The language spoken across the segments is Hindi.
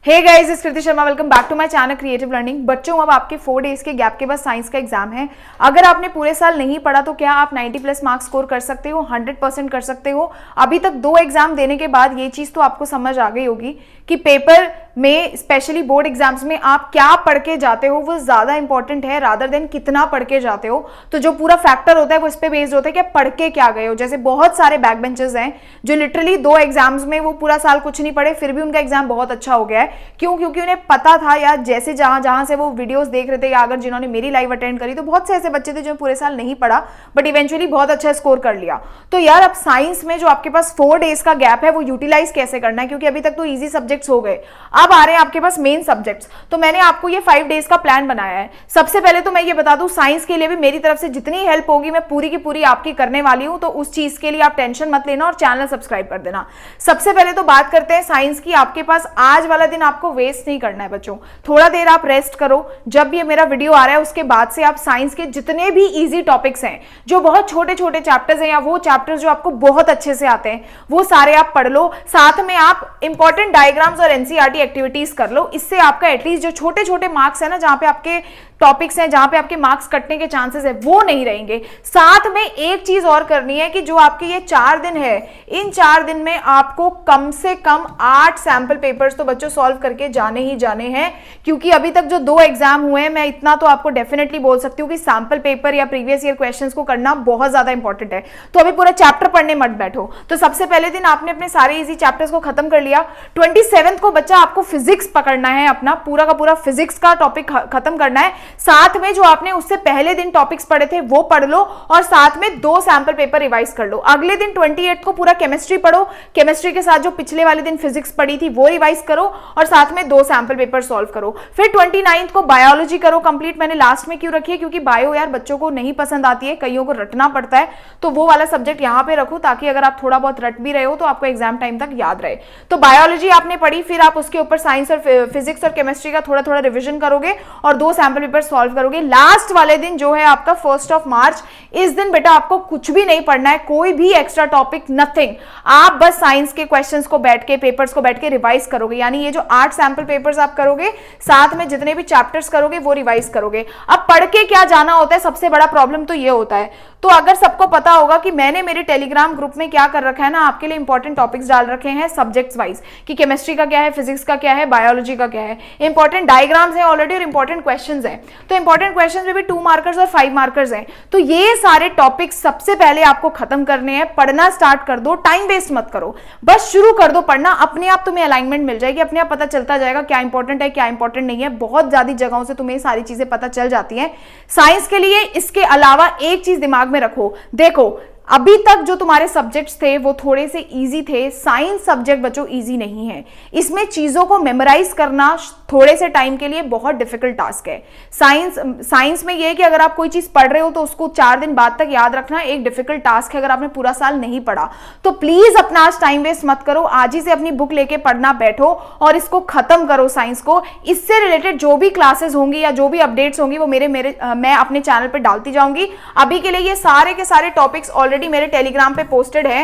Hey guys, is Kriti Sharma, welcome back to my channel creative learning. बच्चों, अब आपके 4 डेज के गैप के बाद साइंस का एग्जाम है। अगर आपने पूरे साल नहीं पढ़ा तो क्या आप 90 प्लस मार्क्स स्कोर कर सकते हो? 100% कर सकते हो। अभी तक 2 एग्जाम देने के बाद ये चीज तो आपको समझ आ गई होगी कि पेपर में, स्पेशली बोर्ड एग्जाम्स में, आप क्या पढ़ के जाते हो वो ज्यादा इंपॉर्टेंट है रादर देन कितना पढ़ के जाते हो। तो जो पूरा फैक्टर होता है वो इस पे बेस्ड होता है कि आप पढ़ के क्या गए हो। जैसे बहुत सारे बैक बेंचर्स हैं जो लिटरली 2 एग्जाम्स में वो पूरा साल कुछ नहीं पढ़े, फिर भी उनका एग्जाम बहुत अच्छा हो गया है। क्यों? क्योंकि उन्हें पता था, या जैसे जहां से वो वीडियोस देख रहे थे, या अगर जिन्होंने मेरी लाइव अटेंड करी तो बहुत से ऐसे बच्चे थे जो पूरे साल नहीं पढ़ा बट इवेंचुअली बहुत अच्छा स्कोर कर लिया। तो यार, अब साइंस में जो आपके पास 4 डेज का गैप है वो यूटिलाइज कैसे करना है, क्योंकि अभी तक तो ईजी सब्जेक्ट्स हो गए, अब आ रहे हैं आपके पास मेन सब्जेक्ट्स। तो मैंने आपको ये 5 डेज का प्लान बनाया है। सबसे पहले तो मैं ये बता दूं, साइंस के लिए भी मेरी तरफ से जितनी हेल्प होगी मैं पूरी की पूरी आपकी करने वाली हूं, तो उस चीज के लिए आप टेंशन मत लेना और चैनल सब्सक्राइब कर देना। सबसे पहले तो बात करते हैं साइंस की। आपके पास आज वाला दिन आपको वेस्ट नहीं करना है बच्चों। थोड़ा देर आप रेस्ट करो। जब ये मेरा वीडियो आ रहा है उसके बाद से आप साइंस के जितने भी इजी टॉपिक्स हैं, जो बहुत छोटे छोटे चैप्टर्स हैं, या वो चैप्टर्स जो आपको बहुत अच्छे से आते हैं, वो सारे आप पढ़ लो। साथ में आप इंपॉर्टेंट डायग्राम्स और एनसीईआरटी एक्टिविटीज कर लो। इससे आपका एटलीस्ट जो छोटे छोटे मार्क्स है ना, जहां पे आपके टॉपिक्स हैं, जहां पे आपके मार्क्स कटने के चांसेस है, वो नहीं रहेंगे। साथ में एक चीज और करनी है कि जो आपके ये 4 दिन है, इन 4 दिन में आपको कम से कम 8 सैंपल पेपर्स तो बच्चों सॉल्व करके जाने ही जाने हैं। क्योंकि अभी तक जो 2 एग्जाम हुए हैं, मैं इतना तो आपको डेफिनेटली बोल सकती हूँ कि सैंपल पेपर या प्रीवियस ईयर क्वेश्चंस को करना बहुत ज्यादा इंपॉर्टेंट है। तो अभी पूरा चैप्टर पढ़ने मत बैठो। तो सबसे पहले दिन आपने अपने सारे इजी चैप्टर्स को खत्म कर लिया। 27 को बच्चा आपको फिजिक्स पकड़ना है, अपना पूरा का पूरा फिजिक्स का टॉपिक खत्म करना है। साथ में जो आपने उससे पहले दिन टॉपिक्स पढ़े थे वो पढ़ लो, और साथ में 2 सैंपल पेपर रिवाइज कर लो। अगले दिन 28 को पूरा केमिस्ट्री पढ़ो। केमिस्ट्री के साथ जो पिछले वाले दिन फिजिक्स पढ़ी थी वो रिवाइज करो, और साथ में 2 सैंपल पेपर सॉल्व करो। फिर 29 को बायोलॉजी करो कंप्लीट। मैंने लास्ट में क्यों रखी है? क्योंकि बायो यार बच्चों को नहीं पसंद आती है, कईयों को रटना पड़ता है, तो वो वाला सब्जेक्ट यहां पे रखो ताकि अगर आप थोड़ा बहुत रट भी रहे हो तो आपको एग्जाम टाइम तक याद रहे। तो बायोलॉजी आपने पढ़ी, फिर आप उसके ऊपर साइंस और फिजिक्स और केमिस्ट्री का थोड़ा थोड़ा रिविजन करोगे और 2 सैंपल पेपर सॉल्व करोगे। लास्ट वाले दिन जो है आपका 1 मार्च, इस दिन बेटा आपको कुछ भी नहीं पढ़ना है, कोई भी एक्स्ट्रा टॉपिक, नथिंग। आप बस साइंस के क्वेश्चंस को बैठ के, पेपर्स को बैठ के रिवाइज करोगे। यानी ये जो 8 सैंपल पेपर्स आप करोगे, साथ में जितने भी चैप्टर्स करोगे वो रिवाइज करोगे। अब पढ़ के क्या जाना होता है, सबसे बड़ा प्रॉब्लम तो ये होता है। तो अगर सबको पता होगा कि मैंने मेरे टेलीग्राम ग्रुप में क्या कर रखा है ना, आपके लिए इंपॉर्टेंट टॉपिक्स डाल रखे हैं सब्जेक्ट्स वाइज, कि केमिस्ट्री का क्या है, फिजिक्स का क्या है, बायोलॉजी का क्या है। इंपॉर्टेंट डायग्राम्स है ऑलरेडी और इंपॉर्टेंट क्वेश्चंस हैं। तो इंपॉर्टेंट क्वेश्चंस में भी 2 मार्कर्स और 5 मार्कर्स हैं। तो ये सारे टॉपिक्स सबसे पहले आपको खत्म करने हैं। पढ़ना स्टार्ट कर दो, टाइम वेस्ट मत करो, बस शुरू कर दो पढ़ना। अपने आप तुम्हें अलाइनमेंट मिल जाएगी, अपने आप पता चलता जाएगा क्या इंपॉर्टेंट है क्या इंपॉर्टेंट नहीं है। बहुत ज्यादा जगहों से तुम्हें सारी चीजें पता चल जाती हैं। साइंस के लिए इसके अलावा एक चीज दिमाग में रखो, देखो अभी तक जो तुम्हारे सब्जेक्ट्स थे वो थोड़े से इजी थे। साइंस सब्जेक्ट बच्चों इजी नहीं है। इसमें चीजों को मेमोराइज करना थोड़े से टाइम के लिए बहुत डिफिकल्ट टास्क है। साइंस में ये है कि अगर आप कोई चीज पढ़ रहे हो तो उसको 4 दिन बाद तक याद रखना एक डिफिकल्ट टास्क है, अगर आपने पूरा साल नहीं पढ़ा तो। प्लीज अपना आज टाइम वेस्ट मत करो, आज ही से अपनी बुक लेके पढ़ना बैठो और इसको खत्म करो साइंस को। इससे रिलेटेड जो भी क्लासेस होंगी या जो भी अपडेट्स होंगी वो मैं अपने चैनल पर डालती जाऊंगी। अभी के लिए ये सारे के सारे टॉपिक्स ऑलरेडी मेरे टेलीग्राम पे पोस्टेड है।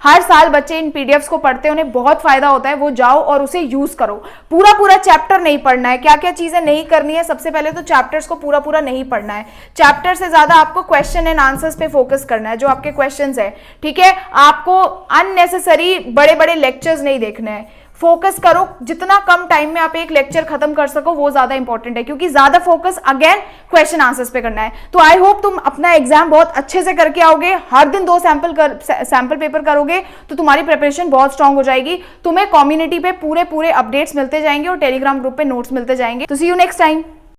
हर साल बच्चे इन पीडीएफ्स को पढ़ते हैं, उन्हें बहुत फायदा होता है। वो जाओ और उसे यूज करो। पूरा चैप्टर नहीं पढ़ना है। क्या क्या चीजें नहीं करनी है? सबसे पहले तो चैप्टर्स को पूरा नहीं पढ़ना है। चैप्टर से ज्यादा आपको क्वेश्चन एंड आंसर्स पे फोकस करना है, जो आपके क्वेश्चंस है, ठीक है। आपको अननेसेसरी बड़े बड़े लेक्चर्स नहीं देखने हैं। फोकस करो, जितना कम टाइम में आप एक लेक्चर खत्म कर सको वो ज्यादा इंपॉर्टेंट है, क्योंकि ज्यादा फोकस अगेन क्वेश्चन आंसर्स पे करना है। तो आई होप तुम अपना एग्जाम बहुत अच्छे से करके आओगे। हर दिन 2 सैंपल पेपर करोगे तो तुम्हारी प्रिपरेशन बहुत स्ट्रांग हो जाएगी। तुम्हें कम्युनिटी पे पूरे अपडेट्स मिलते जाएंगे और टेलीग्राम ग्रुप पे नोट्स मिलते जाएंगे। तो सी यू नेक्स्ट टाइम।